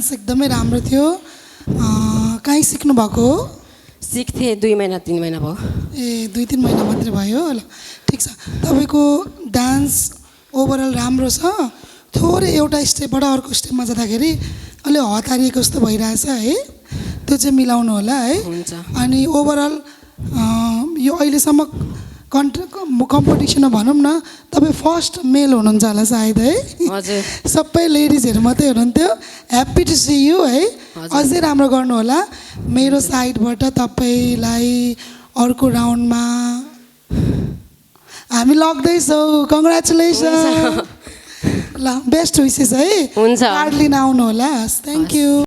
Dance एकदमै राम्रो थियो। कहीँ सिक्नु भएको हो? सिक्थेँ 2 महिना 3 महिना भयो। ए 2-3 महिना मात्रै भयो ल ठिक छ। तपाईँको डान्स ओभरअल राम्रो छ, थोरै एउटा स्टेपबाट अर्को स्टेपमा जाँदाखेरि अलि हतारिएको जस्तो भइरहेछ है, त्यो चाहिँ मिलाउनु होला है। हुन्छ। अनि ओभरअल यो अहिलेसम्म कम्पिटिसनमा भनौँ न तपाईँ फर्स्ट मेल हुनुहुन्छ होला सायद है। हजुर। सबै लेडिजहरू मात्रै हुनुहुन्थ्यो। ह्याप्पी टु सी यु है। अझै राम्रो गर्नु होला। मेरो साइडबाट तपाईँलाई अर्को राउन्डमा हामी लग्दैछौँ। कङ्ग्रेचुलेसन। ल बेस्ट विसेस है। हुन्छ। कार्ड लिन आउनु होला। Thank you.